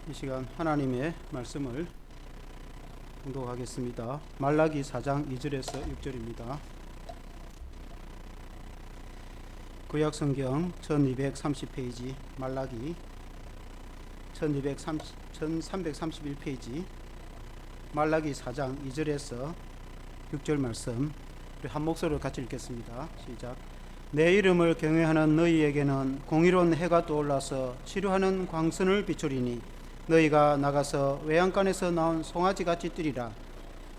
이 시간 하나님의 말씀을 공독하겠습니다. 말라기 4장 2절에서 6절입니다. 구약성경 1230페이지 말라기 1331페이지 말라기 4장 2절에서 6절 말씀 우리 한 목소리로 같이 읽겠습니다. 시작. 내 이름을 경외하는 너희에게는 공의로운 해가 떠올라서 치료하는 광선을 비추리니 너희가 나가서 외양간에서 나온 송아지같이 뛰리라.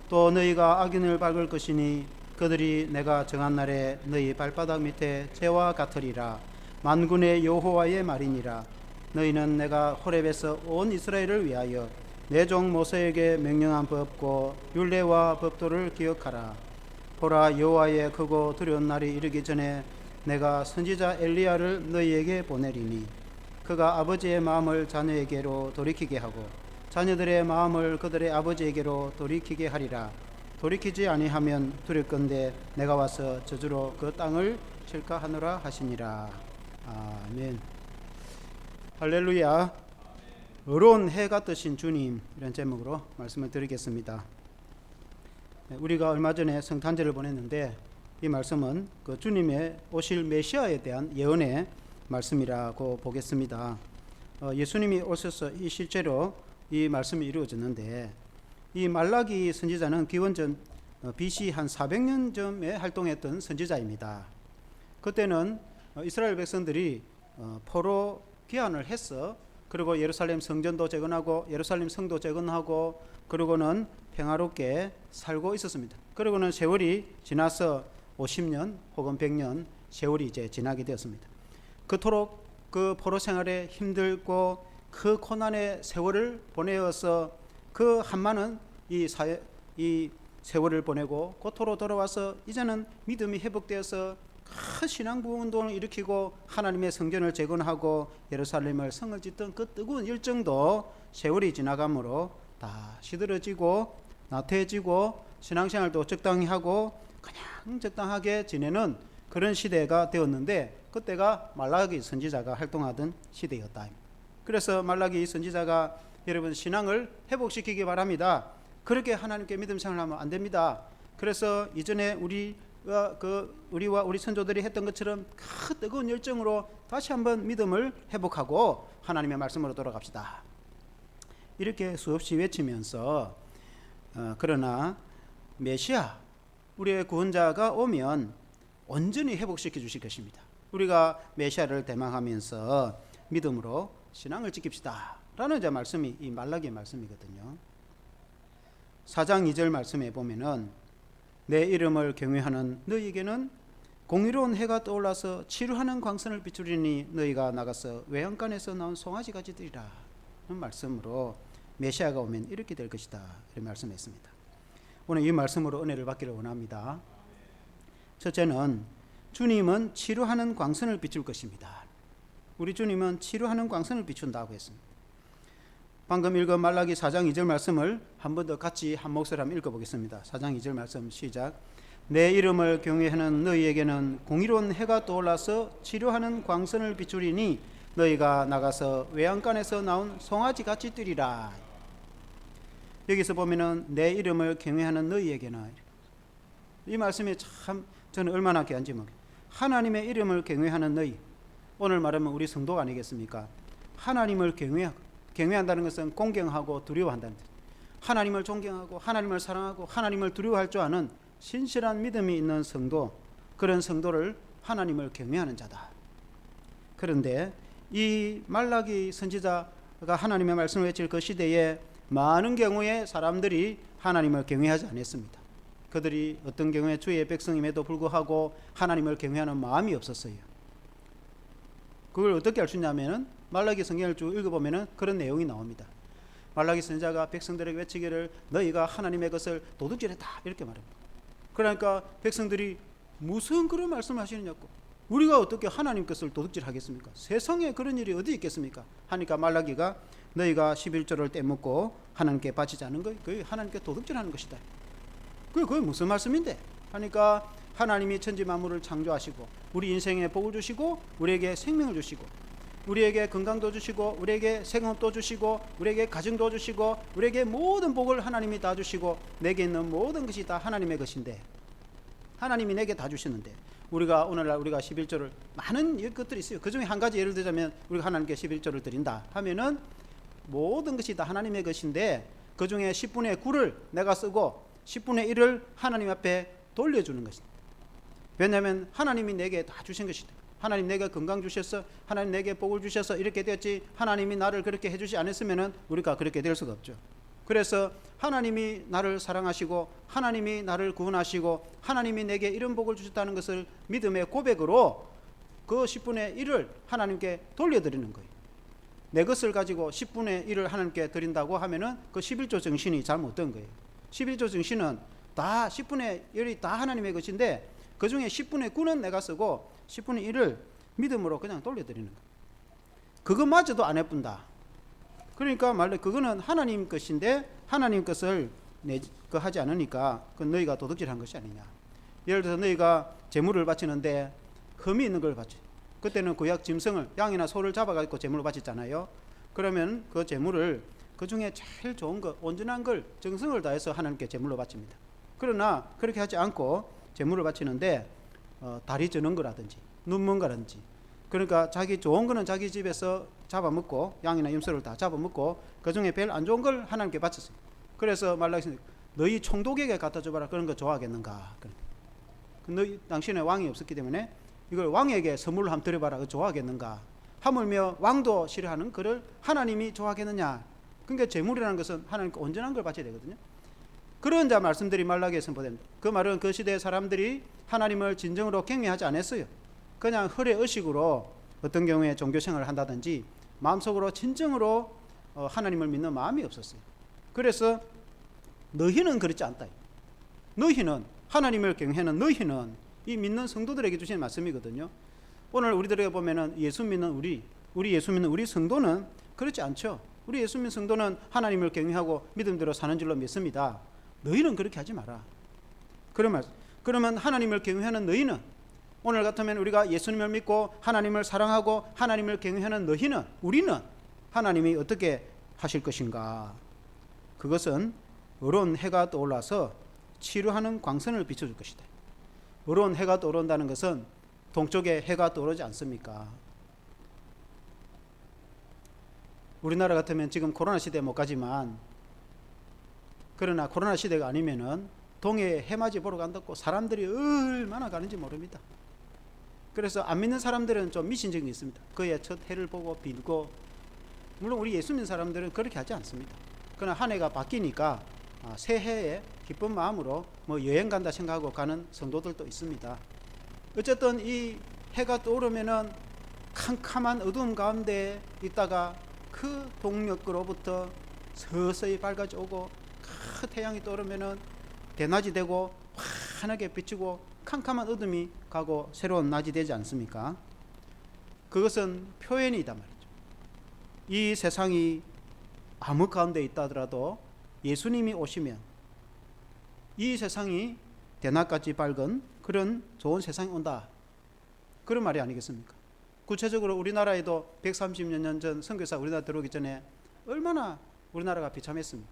또 너희가 악인을 밟을 것이니 그들이 내가 정한 날에 너희 발바닥 밑에 재와 같으리라. 만군의 여호와의 말이니라. 너희는 내가 호렙에서 온 이스라엘을 위하여 내 종 모세에게 명령한 법과 율례와 법도를 기억하라. 보라, 여호와의 크고 두려운 날이 이르기 전에 내가 선지자 엘리야를 너희에게 보내리니 그가 아버지의 마음을 자녀에게로 돌이키게 하고 자녀들의 마음을 그들의 아버지에게로 돌이키게 하리라. 돌이키지 아니하면 두렵건대 내가 와서 저주로 그 땅을 칠까 하노라 하시니라. 아멘. 할렐루야. 의로운 해가 뜨신 주님, 이런 제목으로 말씀을 드리겠습니다. 우리가 얼마 전에 성탄절을 보냈는데 이 말씀은 그 주님의 오실 메시아에 대한 예언의 말씀이라고 보겠습니다. 예수님이 오셔서 이 실제로 이 말씀이 이루어졌는데, 이 말라기 선지자는 기원전 BC 한 400년 전에 활동했던 선지자입니다. 그때는 이스라엘 백성들이 포로 귀환을 해서 그리고 예루살렘 성전도 재건하고 예루살렘 성도 재건하고 그리고는 평화롭게 살고 있었습니다. 그리고는 세월이 지나서 50년 혹은 100년 세월이 이제 지나게 되었습니다. 그토록 그 포로 생활에 힘들고 그 고난의 세월을 보내어서 그 한많은 이 세월을 보내고 고토로 돌아와서 이제는 믿음이 회복되어서 큰 신앙부흥 운동을 일으키고 하나님의 성전을 재건하고 예루살렘을 성을 짓던 그 뜨거운 열정도 세월이 지나감으로 다 시들어지고 나태해지고 신앙생활도 적당히 하고 그냥 적당하게 지내는 그런 시대가 되었는데, 그때가 말라기 선지자가 활동하던 시대였다. 그래서 말라기 선지자가 여러분 신앙을 회복시키기 바랍니다. 그렇게 하나님께 믿음 생활하면 안 됩니다. 그래서 이전에 우리와 우리 선조들이 했던 것처럼 그 뜨거운 열정으로 다시 한번 믿음을 회복하고 하나님의 말씀으로 돌아갑시다. 이렇게 수없이 외치면서 그러나 메시아 우리의 구원자가 오면 온전히 회복시켜 주실 것입니다. 우리가 메시아를 대망하면서 믿음으로 신앙을 지킵시다 라는 이제 말씀이 이 말라기의 말씀이거든요. 4장 2절 말씀에 보면은 내 이름을 경외하는 너희에게는 공의로운 해가 떠올라서 치료하는 광선을 비추리니 너희가 나가서 외양간에서 나온 송아지같이 되리라 는 말씀으로 메시아가 오면 이렇게 될 것이다 이렇게 말씀했습니다. 오늘 이 말씀으로 은혜를 받기를 원합니다. 첫째는 주님은 치료하는 광선을 비출 것입니다. 우리 주님은 치료하는 광선을 비춘다고 했습니다. 방금 읽은 말라기 4장 2절 말씀을 한 번 더 같이 한 목소리로 한번 읽어보겠습니다. 4장 2절 말씀 시작. 내 이름을 경외하는 너희에게는 공의로운 해가 떠올라서 치료하는 광선을 비추리니 너희가 나가서 외양간에서 나온 송아지같이 뛰리라. 여기서 보면은 내 이름을 경외하는 너희에게는, 이 말씀이 참 저는 얼마나 귀한지 모르겠어요. 하나님의 이름을 경외하는 너희, 오늘 말하면 우리 성도가 아니겠습니까? 하나님을 경외한다는 것은 공경하고 두려워한다는 뜻. 하나님을 존경하고 하나님을 사랑하고 하나님을 두려워할 줄 아는 신실한 믿음이 있는 성도, 그런 성도를 하나님을 경외하는 자다. 그런데 이 말라기 선지자가 하나님의 말씀을 외칠 그 시대에 많은 경우에 사람들이 하나님을 경외하지 않았습니다. 그들이 어떤 경우에 주의 백성임에도 불구하고 하나님을 경외하는 마음이 없었어요. 그걸 어떻게 알 수 있냐면은 말라기 성경을 쭉 읽어보면은 그런 내용이 나옵니다. 말라기 선지자가 백성들에게 외치기를 너희가 하나님의 것을 도둑질했다 이렇게 말합니다. 그러니까 백성들이 무슨 그런 말씀을 하시느냐고, 우리가 어떻게 하나님 것을 도둑질하겠습니까? 세상에 그런 일이 어디 있겠습니까? 하니까 말라기가 너희가 11조를 떼먹고 하나님께 바치지 않은 것, 그게 하나님께 도둑질하는 것이다. 그게 무슨 말씀인데? 하니까 하나님이 천지 만물을 창조하시고 우리 인생에 복을 주시고 우리에게 생명을 주시고 우리에게 건강도 주시고 우리에게 생업도 주시고 우리에게 가정도 주시고 우리에게 모든 복을 하나님이 다 주시고 내게 있는 모든 것이 다 하나님의 것인데 하나님이 내게 다 주시는데 우리가 오늘날 우리가 11조를 많은 것들이 있어요. 그 중에 한 가지 예를 들자면 우리가 하나님께 11조를 드린다 하면은 모든 것이 다 하나님의 것인데 그 중에 10분의 9를 내가 쓰고 10분의 1을 하나님 앞에 돌려주는 것이다. 왜냐하면 하나님이 내게 다 주신 것이다. 하나님 내게 건강 주셨어, 하나님 내게 복을 주셔서 이렇게 되었지, 하나님이 나를 그렇게 해주지 않았으면 우리가 그렇게 될 수가 없죠. 그래서 하나님이 나를 사랑하시고 하나님이 나를 구원하시고 하나님이 내게 이런 복을 주셨다는 것을 믿음의 고백으로 그 10분의 1을 하나님께 돌려드리는 거예요. 내 것을 가지고 10분의 1을 하나님께 드린다고 하면은 그 11조 정신이 잘못된 거예요. 11조 정신은 다 10분의 1이 다 하나님의 것인데 그 중에 10분의 9는 내가 쓰고 10분의 1을 믿음으로 그냥 돌려드리는 거예요. 그것마저도 안 해본다. 그러니까 말로 그거는 하나님 것인데 하나님 것을 하지 않으니까 그건 너희가 도둑질한 것이 아니냐. 예를 들어서 너희가 제물을 바치는데 흠이 있는 걸 바치. 그때는 구약 짐승을 양이나 소를 잡아가지고 제물로 바쳤잖아요. 그러면 그 제물을 그 중에 제일 좋은 것, 온전한 걸 정성을 다해서 하나님께 제물로 바칩니다. 그러나 그렇게 하지 않고 제물을 바치는데 다리 저는 거라든지 눈먼 거라든지 그러니까 자기 좋은 거는 자기 집에서 잡아먹고 양이나 임소를 다 잡아먹고 그 중에 제일 안 좋은 걸 하나님께 바쳤어요. 그래서 말라기 너희 총독에게 갖다 줘봐라. 그런 거 좋아하겠는가. 너희 당신의 왕이 없었기 때문에 이걸 왕에게 선물로 한번 드려봐라. 그거 좋아하겠는가. 하물며 왕도 싫어하는 그를 하나님이 좋아하겠느냐. 그러니까 제물이라는 것은 하나님께 온전한 걸 바쳐야 되거든요. 그런 자 말씀들이 말라기에서 보냅니다. 그 말은 그 시대의 사람들이 하나님을 진정으로 경외하지 않았어요. 그냥 허례 의식으로 어떤 경우에 종교생활을 한다든지 마음속으로 진정으로 하나님을 믿는 마음이 없었어요. 그래서 너희는 그렇지 않다. 너희는 하나님을 경외하는 너희는 이 믿는 성도들에게 주신 말씀이거든요. 오늘 우리들에게 보면은 예수 믿는 우리 예수 믿는 우리 성도는 그렇지 않죠. 우리 예수 믿는 성도는 하나님을 경외하고 믿음대로 사는 줄로 믿습니다. 너희는 그렇게 하지 마라. 그러면 하나님을 경외하는 너희는 오늘 같으면 우리가 예수님을 믿고 하나님을 사랑하고 하나님을 경외하는 너희는 우리는 하나님이 어떻게 하실 것인가. 그것은 어려운 해가 떠올라서 치료하는 광선을 비춰줄 것이다. 어려운 해가 떠오른다는 것은 동쪽에 해가 떠오르지 않습니까? 우리나라 같으면 지금 코로나 시대에 못 가지만 그러나 코로나 시대가 아니면은 동해에 해맞이 보러 간다고 사람들이 얼마나 가는지 모릅니다. 그래서 안 믿는 사람들은 좀 미신적인 게 있습니다. 그의 첫 해를 보고 빌고, 물론 우리 예수 믿는 사람들은 그렇게 하지 않습니다. 그러나 한 해가 바뀌니까 새해에 기쁜 마음으로 뭐 여행 간다 생각하고 가는 성도들도 있습니다. 어쨌든 이 해가 떠오르면은 캄캄한 어두움 가운데 있다가 그 동력으로부터 서서히 밝아져 오고 그 태양이 떠오르면은 대낮이 되고 환하게 비치고 캄캄한 어둠이 가고 새로운 낮이 되지 않습니까? 그것은 표현이다 말이죠. 이 세상이 암흑 가운데 있다 하더라도 예수님이 오시면 이 세상이 대낮같이 밝은 그런 좋은 세상이 온다. 그런 말이 아니겠습니까? 구체적으로 우리나라에도 130여 년 전 선교사 우리나라 들어오기 전에 얼마나 우리나라가 비참했습니까?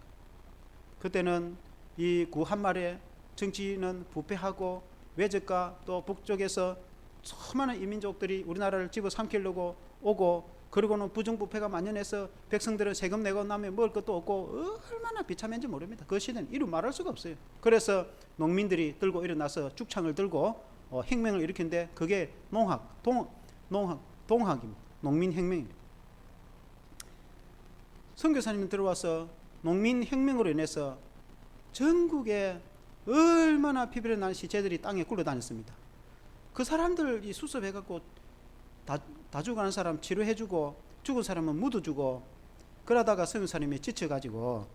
그때는 이 구 한말에 정치는 부패하고 외적과 또 북쪽에서 수많은 이민족들이 우리나라를 집어삼키려고 오고 그리고는 부정부패가 만연해서 백성들은 세금 내고 나면 먹을 것도 없고 얼마나 비참했는지 모릅니다. 그 시대는 이루 말할 수가 없어요. 그래서 농민들이 들고 일어나서 죽창을 들고 혁명을 일으켰는데 그게 동학입니다. 농민혁명입니다. 선교사님이 들어와서 농민혁명으로 인해서 전국에 얼마나 피비를 나는 시체들이 땅에 굴러다녔습니다. 그 사람들이 수습해갖고 다 죽어가는 사람 치료해주고 죽은 사람은 묻어주고 그러다가 선교사님이 지쳐가지고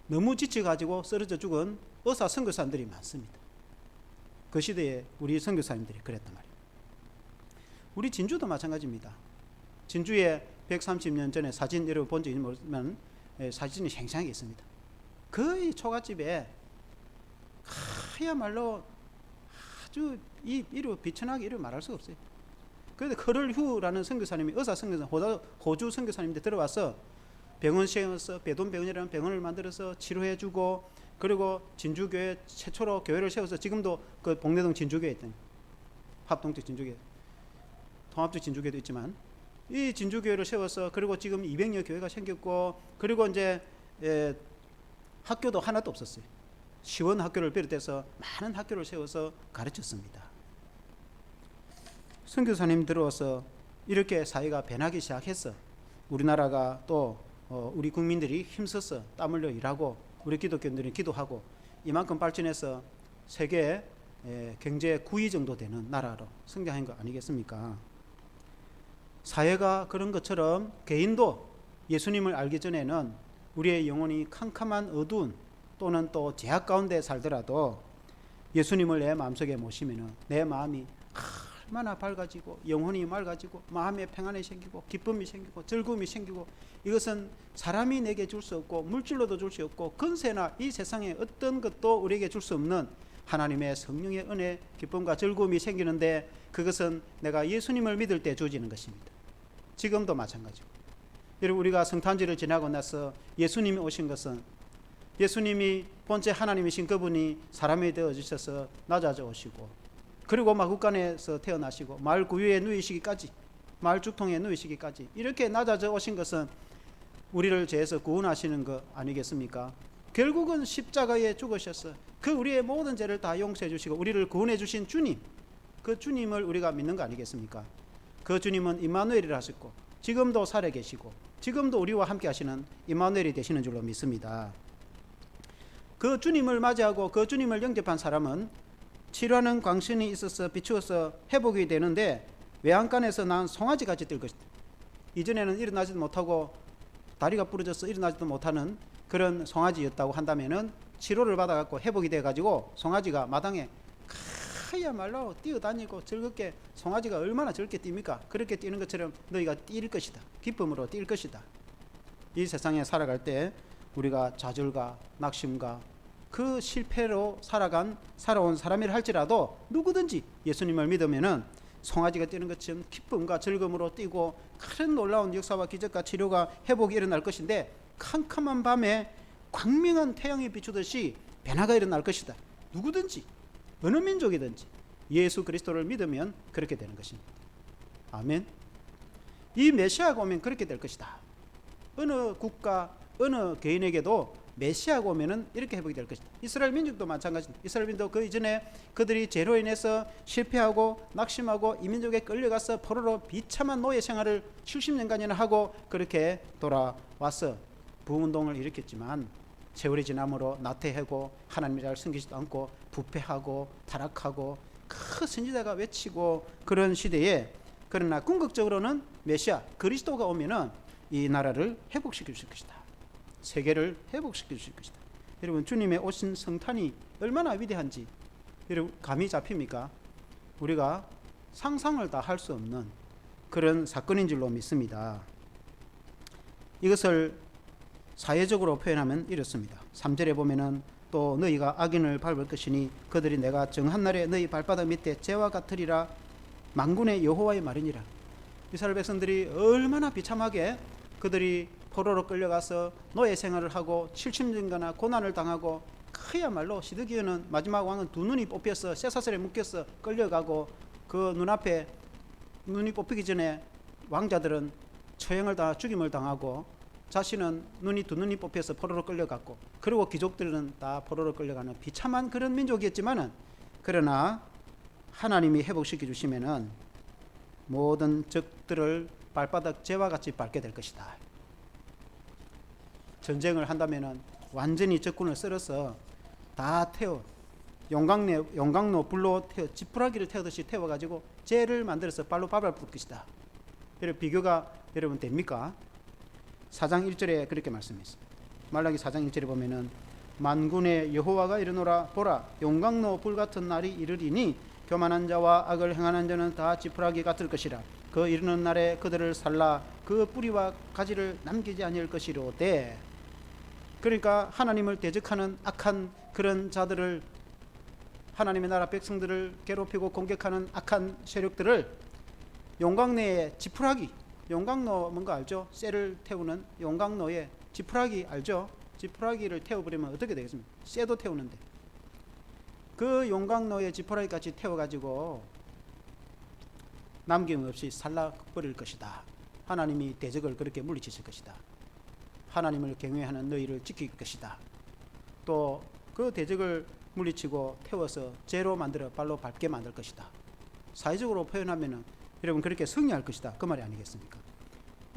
너무 지쳐가지고 쓰러져 죽은 의사 선교사님들이 많습니다. 그 시대에 우리 선교사님들이 그랬단 말이에요. 우리 진주도 마찬가지입니다. 진주에 130년 전에 사진 여러분 본 적이 모르지만 사진이 생생하게 있습니다. 거의 초가집에 그야말로 아주 이루 비천하게 이루 말할 수가 없어요. 그런데 커럴휴라는 선교사님이 의사 선교사 호주 선교사님인데 들어와서 병원 세워서 배돈병원이라는 병원을 만들어서 치료해주고, 그리고 진주교회 최초로 교회를 세워서 지금도 그 봉내동 진주교회 있던 합동적 진주교회, 통합적 진주교회도 있지만 이 진주교회를 세워서, 그리고 지금 200여 교회가 생겼고, 그리고 이제 학교도 하나도 없었어요. 시원 학교를 비롯해서 많은 학교를 세워서 가르쳤습니다. 선교사님 들어와서 이렇게 사회가 변하기 시작했어. 우리나라가 또 우리 국민들이 힘써서 땀 흘려 일하고, 우리 기독교인들이 기도하고, 이만큼 발전해서 세계 경제 9위 정도 되는 나라로 성장한 거 아니겠습니까? 사회가 그런 것처럼 개인도 예수님을 알기 전에는 우리의 영혼이 캄캄한 어두운 또는 또 제약 가운데 살더라도 예수님을 내 마음속에 모시면은 내 마음이 얼마나 밝아지고 영혼이 맑아지고 마음에 평안이 생기고 기쁨이 생기고 즐거움이 생기고, 이것은 사람이 내게 줄 수 없고 물질로도 줄 수 없고 근세나 이 세상에 어떤 것도 우리에게 줄 수 없는 하나님의 성령의 은혜, 기쁨과 즐거움이 생기는데, 그것은 내가 예수님을 믿을 때 주어지는 것입니다. 지금도 마찬가지고, 여러분, 우리가 성탄절을 지나고 나서 예수님이 오신 것은 예수님이 본체 하나님이신 그분이 사람이 되어주셔서 낮아져 오시고, 그리고 마국간에서 태어나시고 마을 구유에 누이시기까지, 마을 죽통에 누이시기까지 이렇게 낮아져 오신 것은 우리를 죄에서 구원하시는 것 아니겠습니까? 결국은 십자가에 죽으셔서 그 우리의 모든 죄를 다 용서해 주시고 우리를 구원해 주신 주님, 그 주님을 우리가 믿는 거 아니겠습니까? 그 주님은 임마누엘이라 하셨고 지금도 살아 계시고 지금도 우리와 함께 하시는 임마누엘이 되시는 줄로 믿습니다. 그 주님을 맞이하고 그 주님을 영접한 사람은 치료하는 광신이 있어서 비추어서 회복이 되는데 외양간에서 난 송아지같이 뛸 것이다. 이전에는 일어나지도 못하고 다리가 부러져서 일어나지도 못하는 그런 송아지였다고 한다면은 치료를 받아갖고 회복이 돼가지고 송아지가 마당에 그야말로 뛰어다니고 즐겁게, 송아지가 얼마나 즐겁게 뜁니까? 그렇게 뛰는 것처럼 너희가 뛸 것이다. 기쁨으로 뛸 것이다. 이 세상에 살아갈 때 우리가 좌절과 낙심과 그 실패로 살아온 사람이라 할지라도 누구든지 예수님을 믿으면은 송아지가 뛰는 것처럼 기쁨과 즐거움으로 뛰고 큰 놀라운 역사와 기적과 치료가 회복이 일어날 것인데, 캄캄한 밤에 광명한 태양이 비추듯이 변화가 일어날 것이다. 누구든지 어느 민족이든지 예수 그리스도를 믿으면 그렇게 되는 것입니다. 아멘. 이 메시아가 오면 그렇게 될 것이다. 어느 국가 어느 개인에게도 메시아가 오면은 이렇게 회복이 될 것이다. 이스라엘 민족도 마찬가지입니다. 이스라엘 민족 그 이전에 그들이 죄로 인해서 실패하고 낙심하고 이 민족에 끌려가서 포로로 비참한 노예 생활을 70년간이나 하고 그렇게 돌아와서 부흥운동을 일으켰지만 세월이 지남으로 나태하고 하나님을 잘 섬기지도 않고 부패하고 타락하고 그 선지자가 외치고 그런 시대에, 그러나 궁극적으로는 메시아 그리스도가 오면은 이 나라를 회복시켜 주실 것이다. 세계를 회복시켜 주실 것이다. 여러분, 주님의 오신 성탄이 얼마나 위대한지 여러분 감이 잡힙니까? 우리가 상상을 다 할 수 없는 그런 사건인 줄로 믿습니다. 이것을 사회적으로 표현하면 이렇습니다. 3절에 보면은 또 너희가 악인을 밟을 것이니 그들이 내가 정한 날에 너희 발바닥 밑에 재와 같으리라. 만군의 여호와의 말이니라. 이스라엘 백성들이 얼마나 비참하게 그들이 포로로 끌려가서 노예 생활을 하고 70년간 고난을 당하고, 그야말로 시드기어는 마지막 왕은 두 눈이 뽑혀서 쇠사슬에 묶여서 끌려가고, 그 눈앞에 눈이 뽑히기 전에 왕자들은 처형을 다 죽임을 당하고 자신은 두 눈이 뽑혀서 포로로 끌려갔고, 그리고 귀족들은 다 포로로 끌려가는 비참한 그런 민족이었지만은, 그러나 하나님이 회복시켜 주시면은 모든 적들을 발바닥 재와 같이 밟게 될 것이다. 전쟁을 한다면은 완전히 적군을 썰어서 다 태워, 용광로 불로 태워 지푸라기를 태우듯이 태워가지고 재를 만들어서 발로 밟을 것이다. 여러분, 비교가 여러분 됩니까? 4장 1절에 그렇게 말씀했습니다. 말라기 4장 1절에 보면은 만군의 여호와가 이르노라. 보라, 용광로 불 같은 날이 이르리니 교만한 자와 악을 행하는 자는 다 지푸라기 같을 것이라. 그 이르는 날에 그들을 살라 그 뿌리와 가지를 남기지 아니할 것이로되. 그러니까 하나님을 대적하는 악한 그런 자들을, 하나님의 나라 백성들을 괴롭히고 공격하는 악한 세력들을 용광로에 지푸라기, 용광로 뭔가 알죠? 쇠를 태우는 용광로에 지푸라기 알죠? 지푸라기를 태워버리면 어떻게 되겠습니까? 쇠도 태우는데 그 용광로에 지푸라기 같이 태워가지고 남김없이 살라버릴 것이다. 하나님이 대적을 그렇게 물리치실 것이다. 하나님을 경외하는 너희를 지킬 것이다. 또 그 대적을 물리치고 태워서 죄로 만들어 발로 밟게 만들 것이다. 사회적으로 표현하면은 여러분 그렇게 승리할 것이다. 그 말이 아니겠습니까?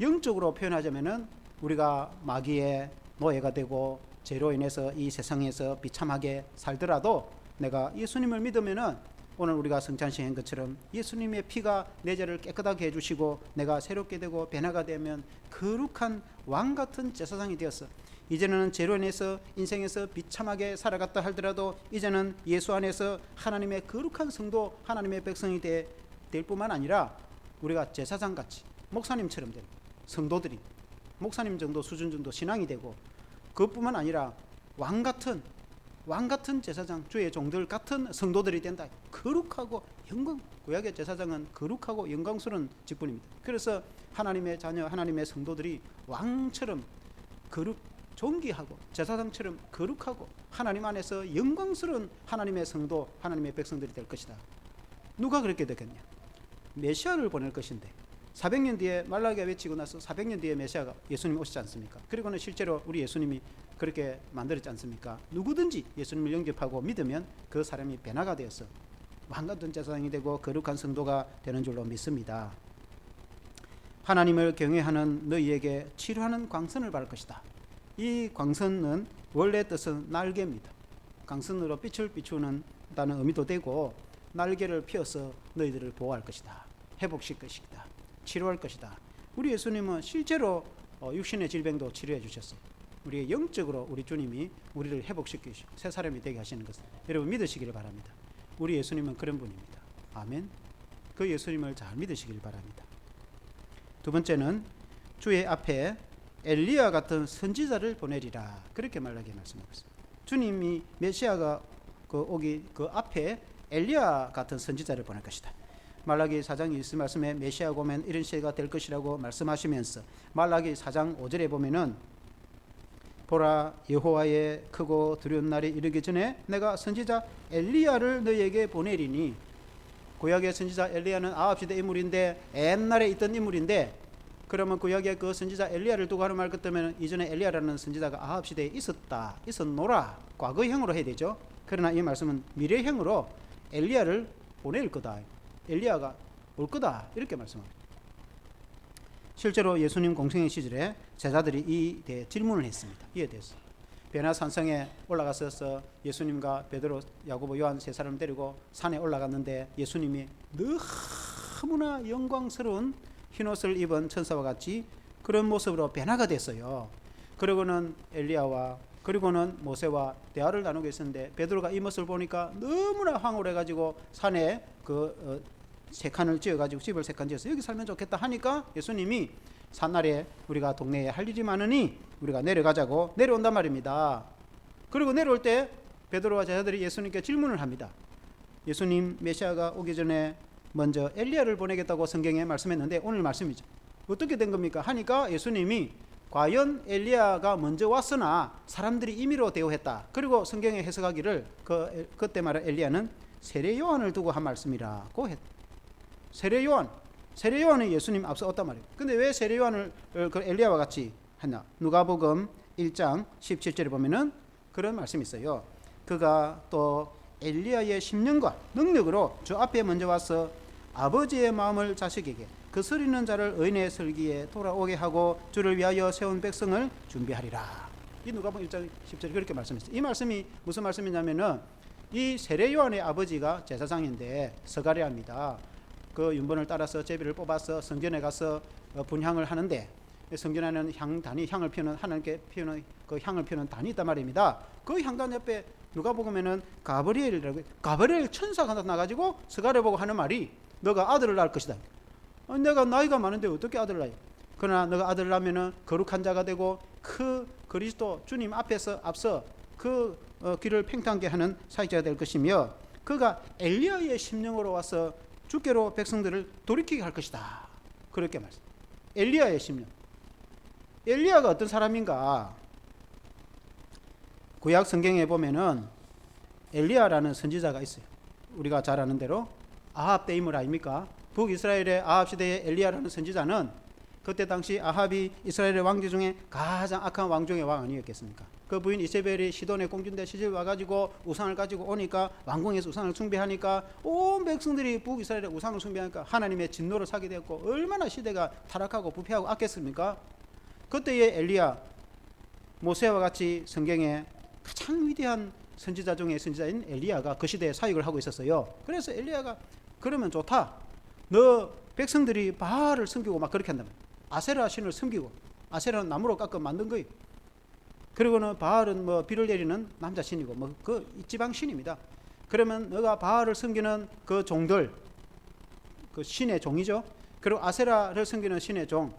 영적으로 표현하자면은 우리가 마귀의 노예가 되고 죄로 인해서 이 세상에서 비참하게 살더라도 내가 예수님을 믿으면은 오늘 우리가 성찬식 한 것처럼 예수님의 피가 내 죄를 깨끗하게 해주시고 내가 새롭게 되고 변화가 되면 거룩한 왕같은 제사장이 되었어. 이제는 죄로 인해서 인생에서 비참하게 살아갔다 하더라도 이제는 예수 안에서 하나님의 거룩한 성도, 하나님의 백성이 될 뿐만 아니라 우리가 제사장같이 목사님처럼 된 성도들이 목사님 정도 수준 정도 신앙이 되고 그것뿐만 아니라 왕같은 제사장, 주의 종들 같은 성도들이 된다. 거룩하고 영광, 구약의 제사장은 거룩하고 영광스러운 직분입니다. 그래서 하나님의 자녀, 하나님의 성도들이 왕처럼 존귀하고 제사장처럼 거룩하고 하나님 안에서 영광스러운 하나님의 성도, 하나님의 백성들이 될 것이다. 누가 그렇게 되겠냐? 메시아를 보낼 것인데 400년 뒤에 말라기가 외치고 나서 400년 뒤에 메시아가 예수님이 오시지 않습니까? 그리고는 실제로 우리 예수님이 그렇게 만들었지 않습니까? 누구든지 예수님을 영접하고 믿으면 그 사람이 변화가 되어서 왕같은 제사장이 되고 거룩한 성도가 되는 줄로 믿습니다. 하나님을 경외하는 너희에게 치료하는 광선을 받을 것이다. 이 광선은 원래 뜻은 날개입니다. 광선으로 빛을 비추는다는 의미도 되고 날개를 펴서 너희들을 보호할 것이다. 회복시킬 것이다. 치료할 것이다. 우리 예수님은 실제로 육신의 질병도 치료해 주셨어요. 우리 영적으로 우리 주님이 우리를 회복시키시고 새 사람이 되게 하시는 것을 여러분 믿으시기를 바랍니다. 우리 예수님은 그런 분입니다. 아멘. 그 예수님을 잘 믿으시길 바랍니다. 두 번째는 주의 앞에 엘리야 같은 선지자를 보내리라. 그렇게 말하게 말씀하고 있습니다. 주님이 메시아가 오기 그 앞에 엘리야 같은 선지자를 보낼 것이다. 말라기 4장 1절 말씀에 메시아가 오면 이런 시대가 될 것이라고 말씀하시면서 말라기 4장 5절에 보면은 보라 여호와의 크고 두려운 날이 이르기 전에 내가 선지자 엘리야를 너희에게 보내리니. 구약의 선지자 엘리야는 아합 시대 인물인데 옛날에 있던 인물인데 그러면 구약의 그 선지자 엘리야를 두고 하는 말 같으면 이전에 엘리야라는 선지자가 아합 시대에 있었노라. 과거형으로 해야 되죠. 그러나 이 말씀은 미래형으로 엘리야를 보낼 거다. 엘리야가 올 거다. 이렇게 말씀합니다. 실제로 예수님 공생의 시절에 제자들이 이 대해 질문을 했습니다. 이에 대해서 베나산성에 올라가서 예수님과 베드로, 야고보, 요한 세 사람을 데리고 산에 올라갔는데 예수님이 너무나 영광스러운 흰옷을 입은 천사와 같이 그런 모습으로 변화가 됐어요. 그리고는 엘리야와 그리고는 모세와 대화를 나누고 있었는데 베드로가 이 모습을 보니까 너무나 황홀해가지고 산에 세 칸을 지어가지고 집을 세 칸 지어서 여기 살면 좋겠다 하니까 예수님이 산날에 우리가 동네에 할 일이 많으니 우리가 내려가자고 내려온단 말입니다. 그리고 내려올 때 베드로와 제자들이 예수님께 질문을 합니다. 예수님 메시아가 오기 전에 먼저 엘리야를 보내겠다고 성경에 말씀했는데 오늘 말씀이죠. 어떻게 된 겁니까? 하니까 예수님이 과연 엘리야가 먼저 왔으나 사람들이 임의로 대우했다. 그리고 성경에 해석하기를 그때 말한 엘리야는 세례 요한을 두고 한 말씀이라고 했다. 세례 요한이 예수님 앞서 왔단 말이에요. 근데 왜 세례 요한을 그 엘리야와 같이 했나? 누가복음 1장 17절에 보면은 그런 말씀이 있어요. 그가 또 엘리야의 심령과 능력으로 주 앞에 먼저 와서 아버지의 마음을 자식에게 그 서리는 자를 의인의 설기에 돌아오게 하고 주를 위하여 세운 백성을 준비하리라. 이 누가복음 1장 10절에 그렇게 말씀했어요. 이 말씀이 무슨 말씀이냐면은 이 세례 요한의 아버지가 제사장인데 스가랴입니다. 그 윤번을 따라서 제비를 뽑아서 성전에 가서 분향을 하는데 성전에는 향을 피우는 하나님께 피우는 그 향을 피우는 단이 있단 말입니다. 그 향단 옆에 누가복음에는 가브리엘 천사가 나타나가지고 스가랴 보고 하는 말이 너가 아들을 낳을 것이다. 내가 나이가 많은데 어떻게 아들을 낳아요? 그러나 너가 아들을 낳으면은 거룩한 자가 되고 그 그리스도 주님 앞서 그 길을 팽창하게 하는 사역자가 될 것이며 그가 엘리야의 심령으로 와서 주께로 백성들을 돌이키게 할 것이다. 그렇게 말씀. 엘리야의 심령. 엘리야가 어떤 사람인가? 구약 성경에 보면은 엘리야라는 선지자가 있어요. 우리가 잘 아는 대로 아합 때 인물 아닙니까? 북이스라엘의 아합 시대의 엘리야라는 선지자는 그때 당시 아합이 이스라엘의 왕제 중에 가장 악한 왕 중의 왕 아니었겠습니까? 그 부인 이세벨이 시돈의 공주인데 시집 와가지고 우상을 가지고 오니까 왕궁에서 우상을 숭배하니까 온 백성들이 북이스라엘의 우상을 숭배하니까 하나님의 진노를 사게 되었고 얼마나 시대가 타락하고 부패하고 악했습니까? 그때의 엘리야, 모세와 같이 성경에 가장 위대한 선지자 중에 선지자인 엘리야가 그 시대에 사역을 하고 있었어요. 그래서 엘리야가 그러면 좋다. 너 백성들이 바알을 섬기고 막 그렇게 한다면 아세라 신을 섬기고, 아세라는 나무로 깎아 만든 거예요. 그리고는 바알은 뭐 비를 내리는 남자 신이고 뭐 그 지방 신입니다. 그러면 너가 바알을 섬기는 그 종들, 그 신의 종이죠. 그리고 아세라를 섬기는 신의 종,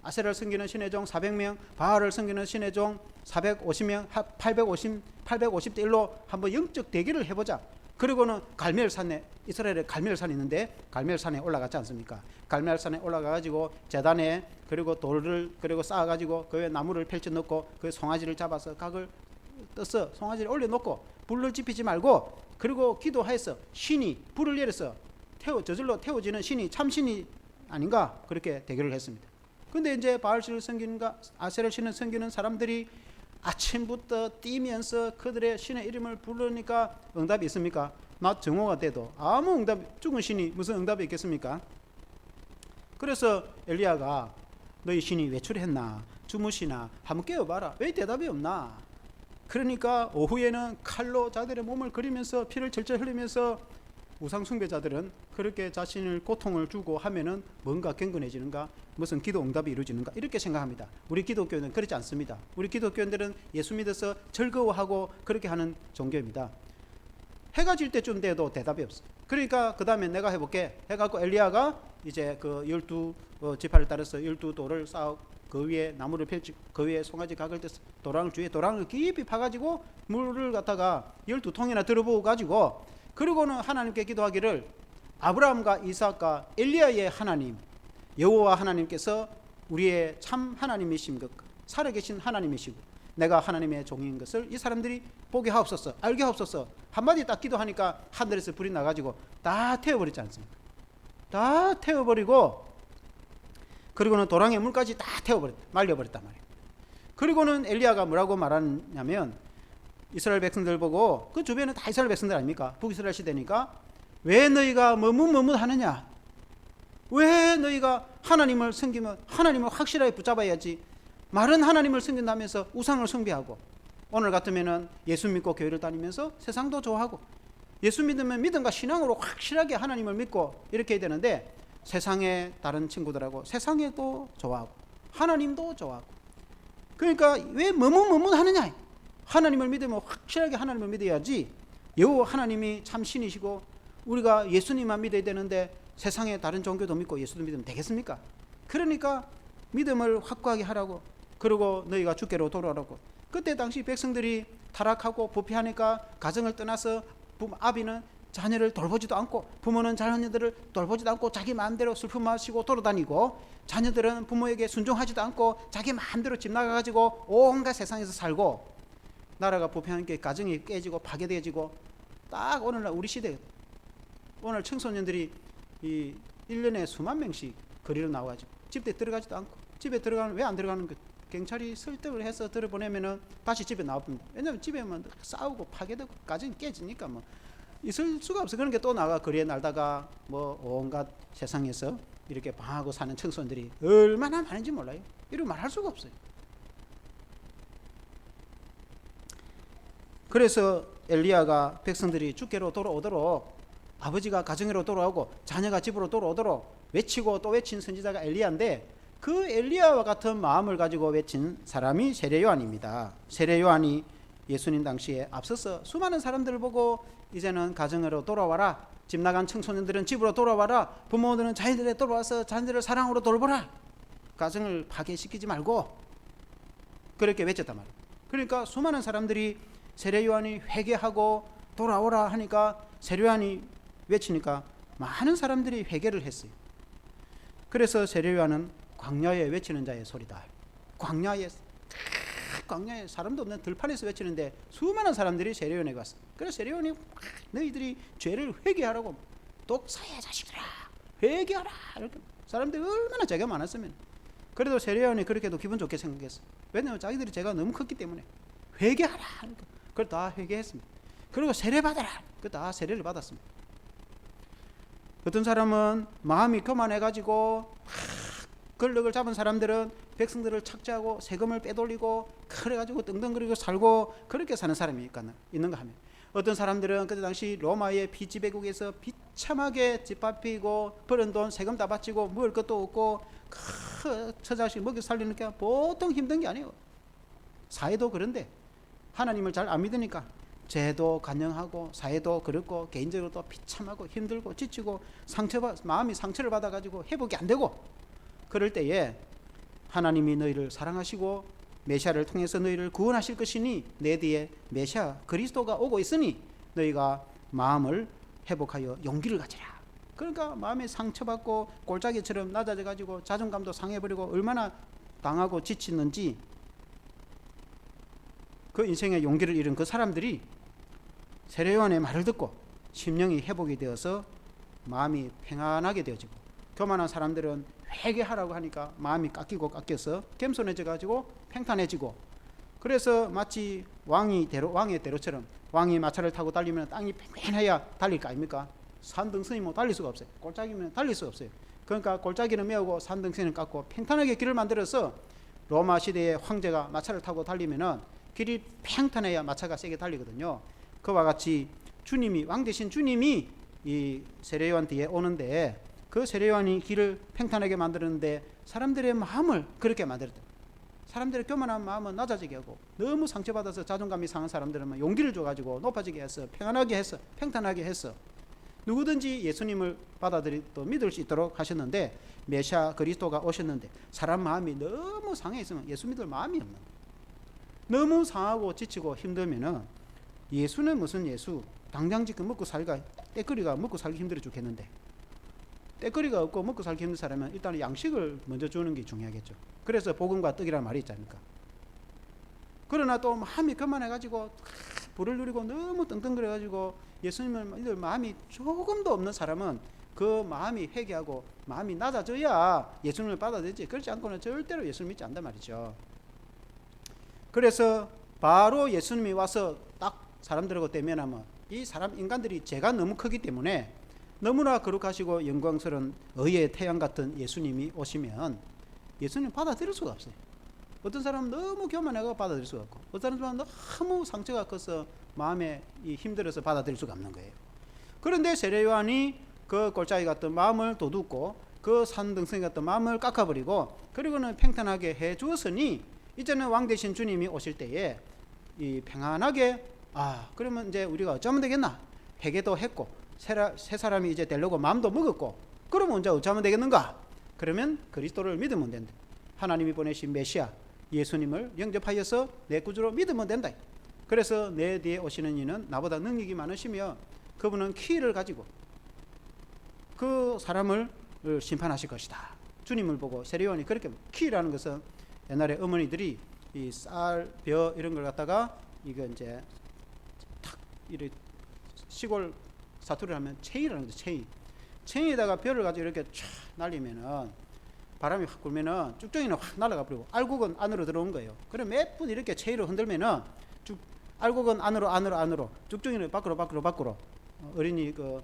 아세라를 섬기는 신의 종 400명, 바알을 섬기는 신의 종 450명, 850대 1로 한번 영적 대결을 해보자. 그리고는 갈멜산에, 이스라엘에 갈멜산이 있는데 갈멜산에 올라갔지 않습니까? 갈멜산에 올라가가지고 제단에 그리고 돌을 그리고 쌓아가지고 그 위에 나무를 펼쳐놓고 그 송아지를 잡아서 각을 떠서 송아지를 올려놓고 불을 지피지 말고 그리고 기도하였어. 신이 불을 내려서 저절로 태워지는 신이 참신이 아닌가? 그렇게 대결을 했습니다. 근데 이제 바알신을 섬기는가 아세라 신을 섬기는 사람들이 아침부터 뛰면서 그들의 신의 이름을 부르니까 응답이 있습니까? 낮 정오가 돼도 아무 응답, 죽은 신이 무슨 응답이 있겠습니까? 그래서 엘리야가 너희 신이 외출했나 주무시나 한번 깨워봐라. 왜 대답이 없나? 그러니까 오후에는 칼로 자들의 몸을 그리면서 피를 절절 흘리면서 우상 숭배자들은 그렇게 자신을 고통을 주고 하면은 뭔가 경건해지는가, 무슨 기도 응답이 이루어지는가 이렇게 생각합니다. 우리 기독교는 그렇지 않습니다. 우리 기독교인들은 예수 믿어서 즐거워하고 그렇게 하는 종교입니다. 해가 질 때쯤 돼도 대답이 없어. 그러니까 그 다음에 내가 해볼게 해갖고 엘리야가 이제 그 12지파를 따라서 12돌을 쌓아 그 위에 나무를 펼치고 그 위에 송아지 각을 떼서 도랑을 주위에 도랑을 깊이 파가지고 물을 갖다가 12통이나 들어부어 가지고 그리고는 하나님께 기도하기를 아브라함과 이삭과 엘리야의 하나님 여호와 하나님께서 우리의 참 하나님이신 것 살아계신 하나님이시고 내가 하나님의 종인 것을 이 사람들이 보게 하옵소서 알게 하옵소서 한마디 딱 기도하니까 하늘에서 불이 나가지고 다 태워버리지 않습니까? 다 태워버리고 그리고는 도랑의 물까지 다 말려버렸단 말이에요. 그리고는 엘리야가 뭐라고 말하냐면 이스라엘 백성들 보고 그 주변은 다 이스라엘 백성들 아닙니까? 북이스라엘 시대니까 왜 너희가 머뭇머뭇하느냐? 왜 너희가 하나님을 섬기면 하나님을 확실하게 붙잡아야지 말은 하나님을 섬긴다면서 우상을 숭배하고 오늘 같으면은 예수 믿고 교회를 다니면서 세상도 좋아하고 예수 믿으면 믿음과 신앙으로 확실하게 하나님을 믿고 이렇게 해야 되는데 세상의 다른 친구들하고 세상에도 좋아하고 하나님도 좋아하고 그러니까 왜 머뭇머뭇하느냐? 하나님을 믿으면 확실하게 하나님을 믿어야지 여호와 하나님이 참 신이시고 우리가 예수님만 믿어야 되는데 세상의 다른 종교도 믿고 예수도 믿으면 되겠습니까? 그러니까 믿음을 확고하게 하라고 그리고 너희가 주께로 돌아오라고 그때 당시 백성들이 타락하고 부패하니까 가정을 떠나서 아비는 자녀를 돌보지도 않고 부모는 자녀들을 돌보지도 않고 자기 마음대로 슬픔 마시고 돌아다니고 자녀들은 부모에게 순종하지도 않고 자기 마음대로 집 나가가지고 온갖 세상에서 살고 나라가 부패하니까 가정이 깨지고 파괴되어지고 딱 오늘날 우리 시대 오늘 청소년들이 이 1년에 수만 명씩 거리로 나와가지고 집에 들어가지도 않고 집에 들어가면 왜 안 들어가는 거 경찰이 설득을 해서 들어보내면은 다시 집에 나옵니다. 왜냐하면 집에만 싸우고 파괴되고 가정이 깨지니까 뭐 있을 수가 없어. 그런 게 또 나가 거리에 날다가 뭐 온갖 세상에서 이렇게 방하고 사는 청소년들이 얼마나 많은지 몰라요. 이런 말 할 수가 없어요. 그래서 엘리야가 백성들이 주께로 돌아오도록 아버지가 가정으로 돌아오고 자녀가 집으로 돌아오도록 외치고 또 외친 선지자가 엘리야인데 그 엘리야와 같은 마음을 가지고 외친 사람이 세례 요한입니다. 세례 요한이 예수님 당시에 앞서서 수많은 사람들을 보고 이제는 가정으로 돌아와라. 집 나간 청소년들은 집으로 돌아와라. 부모들은 자녀들에 돌아와서 자녀들을 사랑으로 돌보라. 가정을 파괴시키지 말고 그렇게 외쳤단 말이에요. 그러니까 수많은 사람들이 세례 요한이 회개하고 돌아오라 하니까 세례 요한이 외치니까 많은 사람들이 회개를 했어요. 그래서 세례요한은 광야에 외치는 자의 소리다. 광야에 사람도 없는 들판에서 외치는데 수많은 사람들이 세례요한에게 왔어. 그래서 세례요한이 너희들이 죄를 회개하라고, 독사의 자식들아 회개하라, 이렇게. 사람들이 얼마나 죄가 많았으면. 그래도 세례요한이 그렇게도 기분 좋게 생각했어. 왜냐하면 자기들이 죄가 너무 컸기 때문에. 회개하라, 그걸 다 회개했습니다. 그리고 세례 받아라, 그 다 세례를 받았습니다. 어떤 사람은 마음이 교만해가지고 권력을 잡은 사람들은 백성들을 착취하고 세금을 빼돌리고 그래가지고 떵떵거리고 살고 그렇게 사는 사람이 있는가 하면, 어떤 사람들은 그때 당시 로마의 피지배국에서 비참하게 집 밟히고 버는 돈 세금 다 바치고 먹을 것도 없고 처자식 먹여 살리는 게 보통 힘든 게 아니에요. 사회도 그런데 하나님을 잘 안 믿으니까 죄도 간영하고 사회도 그렇고 개인적으로도 비참하고 힘들고 지치고 마음이 상처를 받아가지고 회복이 안 되고, 그럴 때에 하나님이 너희를 사랑하시고 메시아를 통해서 너희를 구원하실 것이니 내 뒤에 메시아 그리스도가 오고 있으니 너희가 마음을 회복하여 용기를 가지라. 그러니까 마음에 상처받고 골짜기처럼 낮아져가지고 자존감도 상해버리고 얼마나 당하고 지치는지, 그 인생의 용기를 잃은 그 사람들이 세례요한의 말을 듣고 심령이 회복이 되어서 마음이 평안하게 되어지고, 교만한 사람들은 회개하라고 하니까 마음이 깎여서 겸손해져 가지고 평탄해지고, 그래서 마치 왕의 대로처럼 왕이 마차를 타고 달리면 땅이 평평해야 달릴 거 아닙니까? 산등성이 뭐 달릴 수가 없어요. 골짜기면 달릴 수가 없어요. 그러니까 골짜기는 메우고 산등성을 깎고 평탄하게 길을 만들어서, 로마 시대의 황제가 마차를 타고 달리면은 길이 평탄해야 마차가 세게 달리거든요. 그와 같이 주님이, 왕 대신 주님이 이 세례요한 뒤에 오는데, 그 세례요한이 길을 평탄하게 만드는데 사람들의 마음을 그렇게 만들었다. 사람들의 교만한 마음은 낮아지게 하고, 너무 상처받아서 자존감이 상한 사람들은 용기를 줘가지고 높아지게 했어. 평안하게 했어. 평탄하게 했어. 누구든지 예수님을 받아들이고 믿을 수 있도록 하셨는데, 메시아 그리스도가 오셨는데 사람 마음이 너무 상해 있으면 예수 믿을 마음이 없는 거예요. 너무 상하고 지치고 힘들면은 예수는 무슨 예수, 당장 지금 먹고 살기가, 떼거리가 먹고 살기 힘들어 죽겠는데, 떼거리가 없고 먹고 살기 힘든 사람은 일단 양식을 먼저 주는 게 중요하겠죠. 그래서 복음과 떡이라는 말이 있지 않습니까? 그러나 또 마음이 교만해가지고 불을 누리고 너무 떵떵거려가지고 예수님을 믿을 마음이 조금도 없는 사람은 그 마음이 회개하고 마음이 낮아져야 예수님을 받아들이지, 그렇지 않고는 절대로 예수를 믿지 않단 말이죠. 그래서 바로 예수님이 와서 딱 사람들하고 대면하면, 이 사람 인간들이 죄가 너무 크기 때문에 너무나 거룩하시고 영광스러운 의의 태양 같은 예수님이 오시면 예수님 받아들일 수가 없어요. 어떤 사람은 너무 교만해서 받아들일 수가 없고, 어떤 사람은 너무 상처가 커서 마음에 힘들어서 받아들일 수가 없는 거예요. 그런데 세례요한이 그 골짜기 같은 마음을 도둑고 그 산등성이 같은 마음을 깎아버리고 그리고는 평탄하게 해 주었으니, 이제는 왕 대신 주님이 오실 때에 이 평안하게, 그러면 이제 우리가 어쩌면 되겠나? 회개도 했고 새 사람이 이제 되려고 마음도 먹었고, 그러면 이제 어쩌면 되겠는가? 그러면 그리스도를 믿으면 된다. 하나님이 보내신 메시아 예수님을 영접하여서 내 구주로 믿으면 된다. 그래서 내 뒤에 오시는 이는 나보다 능력이 많으시며 그분은 키를 가지고 그 사람을 심판하실 것이다. 주님을 보고 세례요한이 그렇게, 키라는 것은 옛날에 어머니들이 이 쌀, 벼 이런 걸 갖다가 이거 이제 탁 이렇게 시골 사투리를 하면 체이라는 거죠. 체이에다가 벼를 가지고 이렇게 촥 날리면은 바람이 확 불면은 쭉정이는 확 날아가 버리고 알곡은 안으로 들어온 거예요. 그럼 몇 분 이렇게 체이를 흔들면은 알곡은 안으로, 쭉정이는 밖으로. 어린이 그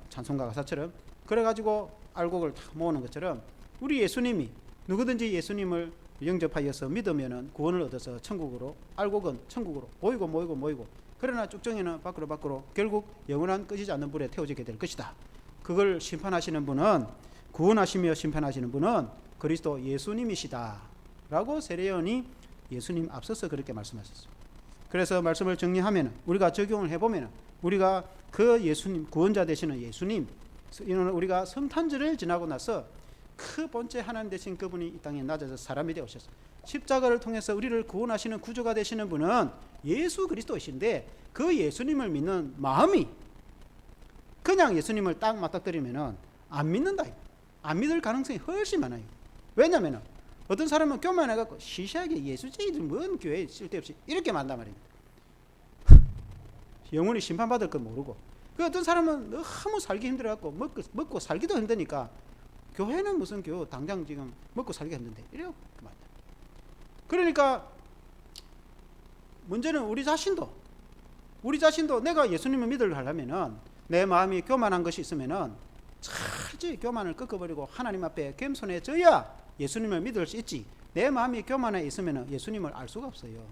찬송가 가사처럼 그래가지고 알곡을 다 모으는 것처럼, 우리 예수님이 누구든지 예수님을 영접하여서 믿으면은 구원을 얻어서 천국으로, 알곡은 천국으로 모이고, 그러나 쭉정이는 밖으로 결국 영원한 꺼지지 않는 불에 태워지게 될 것이다. 그걸 심판하시는 분은, 구원하시며 심판하시는 분은 그리스도 예수님이시다 라고 세례요한이 예수님 앞서서 그렇게 말씀하셨어요. 그래서 말씀을 정리하면, 우리가 적용을 해보면, 우리가 그 예수님, 구원자 되시는 예수님, 이는 우리가 성탄절을 지나고 나서 그 본체 하나님 되신 그분이 이 땅에 낮아서 사람이 되어오셨어요. 십자가를 통해서 우리를 구원하시는 구주가 되시는 분은 예수 그리스도이신데, 그 예수님을 믿는 마음이, 그냥 예수님을 딱 맞닥뜨리면은 안 믿는다. 안 믿을 가능성이 훨씬 많아요. 왜냐면은 어떤 사람은 교만해갖고 시시하게 예수쟁이들 뭔 교회 쓸데없이 이렇게 만단 말입니다. 영원히 심판받을 건 모르고, 그 어떤 사람은 너무 살기 힘들어갖고 먹고 살기도 힘드니까 교회는 무슨 교회 당장 지금 먹고 살기 힘든데 이래요. 그러니까 문제는 우리 자신도 내가 예수님을 믿으려면은 내 마음이 교만한 것이 있으면은 철저히 교만을 꺾어버리고 하나님 앞에 겸손해져야 예수님을 믿을 수 있지. 내 마음이 교만해 있으면은 예수님을 알 수가 없어요.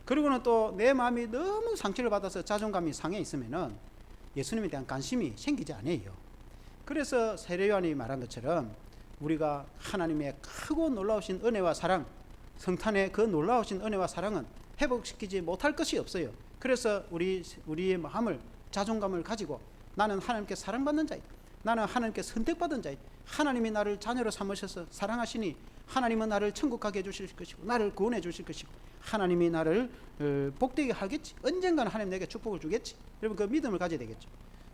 그리고는 또 내 마음이 너무 상처를 받아서 자존감이 상해 있으면은 예수님에 대한 관심이 생기지 않아요. 그래서 세례 요한이 말한 것처럼 우리가 하나님의 크고 놀라우신 은혜와 사랑, 성탄의 그 놀라우신 은혜와 사랑은 회복시키지 못할 것이 없어요. 그래서 우리의 마음을, 자존감을 가지고 나는 하나님께 사랑받는 자이다, 나는 하나님께 선택받은 자이다, 하나님이 나를 자녀로 삼으셔서 사랑하시니 하나님은 나를 천국 가게 해주실 것이고 나를 구원해 주실 것이고 하나님이 나를 복되게 하겠지, 언젠가는 하나님 내게 축복을 주겠지. 여러분 그 믿음을 가져야 되겠죠.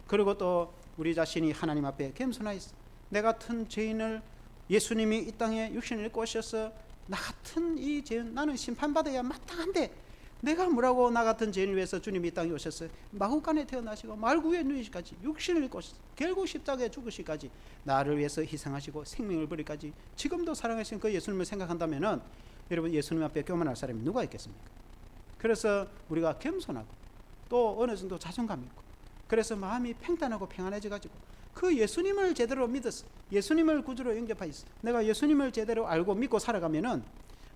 그리고 또 우리 자신이 하나님 앞에 겸손하였어. 내 같은 죄인을 예수님이 이 땅에 육신을 입고 오셔서 나 같은 이 죄인, 나는 심판받아야 마땅한데 내가 뭐라고 나 같은 죄인을 위해서 주님이 이 땅에 오셨어요. 마구간에 태어나시고 말구에 누이시까지 육신을 입고 오셨어요. 결국 십자가에 죽으시까지 나를 위해서 희생하시고 생명을 버리까지 지금도 사랑하시는 그 예수님을 생각한다면은 여러분 예수님 앞에 교만할 사람이 누가 있겠습니까? 그래서 우리가 겸손하고 또 어느 정도 자존감 있고 그래서 마음이 평탄하고 평안해져 가지고 그 예수님을 제대로 믿었어, 예수님을 구주로 영접하였어, 내가 예수님을 제대로 알고 믿고 살아가면은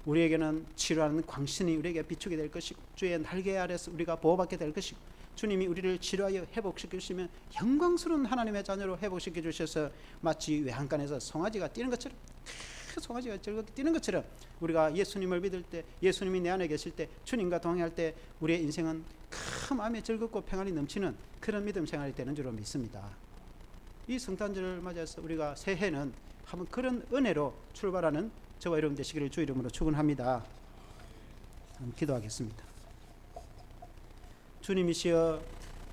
우리에게는 치료하는 광신이 우리에게 비추게 될 것이고 주의 날개 아래서 우리가 보호받게 될 것이고 주님이 우리를 치료하여 회복시켜 주시면 영광스러운 하나님의 자녀로 회복시켜 주셔서 마치 외양간에서 송아지가 뛰는 것처럼, 송아지가 즐겁게 뛰는 것처럼 우리가 예수님을 믿을 때, 예수님이 내 안에 계실 때, 주님과 동행할 때 우리의 인생은 큰 마음에 즐겁고 평안이 넘치는 그런 믿음 생활이 되는 줄로 믿습니다. 이 성탄절을 맞아서 우리가 새해는 한번 그런 은혜로 출발하는 저와 여러분 되시기를 주 이름으로 축원합니다. 기도하겠습니다. 주님이시여,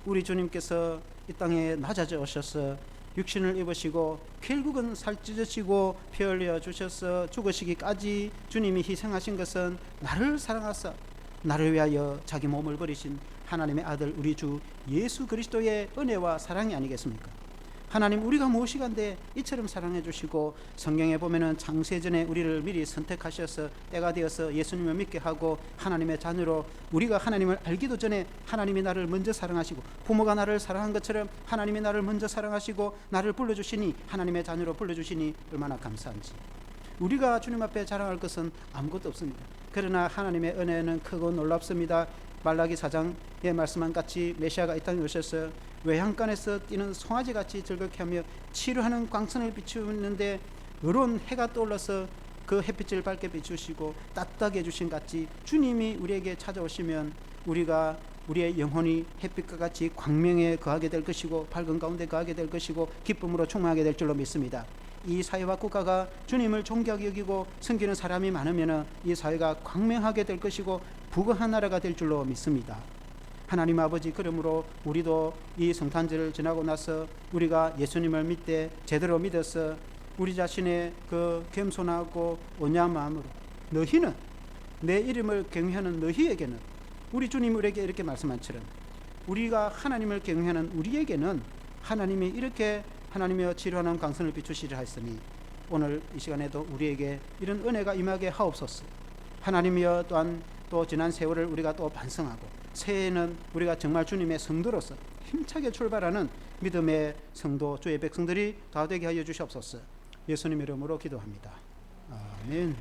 우리 주님께서 이 땅에 낮아져 오셔서 육신을 입으시고 결국은 살찌으시고 피 흘려 주셔서 죽으시기까지 주님이 희생하신 것은 나를 사랑하사 나를 위하여 자기 몸을 버리신 하나님의 아들 우리 주 예수 그리스도의 은혜와 사랑이 아니겠습니까? 하나님, 우리가 무엇이간데 이처럼 사랑해 주시고 성경에 보면은 창세전에 우리를 미리 선택하셔서 때가 되어서 예수님을 믿게 하고 하나님의 자녀로, 우리가 하나님을 알기도 전에 하나님이 나를 먼저 사랑하시고 부모가 나를 사랑한 것처럼 하나님이 나를 먼저 사랑하시고 나를 불러주시니 하나님의 자녀로 불러주시니 얼마나 감사한지. 우리가 주님 앞에 자랑할 것은 아무것도 없습니다. 그러나 하나님의 은혜는 크고 놀랍습니다. 말라기 4장에 말씀한 같이 메시아가 이 땅에 오셔서 외양간에서 뛰는 송아지같이 즐겁게 하며 치료하는 광선을 비추는데 의로운 해가 떠올라서 그 햇빛을 밝게 비추시고 따뜻하게 해주신 같이 주님이 우리에게 찾아오시면 우리가 우리의 영혼이 햇빛과 같이 광명에 거하게 될 것이고 밝은 가운데 거하게 될 것이고 기쁨으로 충만하게 될 줄로 믿습니다. 이 사회와 국가가 주님을 존귀하게 여기고 섬기는 사람이 많으면 이 사회가 광명하게 될 것이고 부강한 나라가 될 줄로 믿습니다. 하나님 아버지, 그러므로 우리도 이 성탄절을 지나고 나서 우리가 예수님을 믿되 제대로 믿어서 우리 자신의 그 겸손하고 온유한 마음으로 너희는, 내 이름을 경외하는 너희에게는, 우리 주님 우리에게 이렇게 말씀한처럼 우리가 하나님을 경외하는 우리에게는 하나님이 이렇게 하나님의 치료하는 광선을 비추시려 하였으니 오늘 이 시간에도 우리에게 이런 은혜가 임하게 하옵소서. 하나님이여, 또한 또 지난 세월을 우리가 또 반성하고 새해에는 우리가 정말 주님의 성도로서 힘차게 출발하는 믿음의 성도, 주의 백성들이 다 되게 하여 주시옵소서. 예수님 이름으로 기도합니다. 아멘.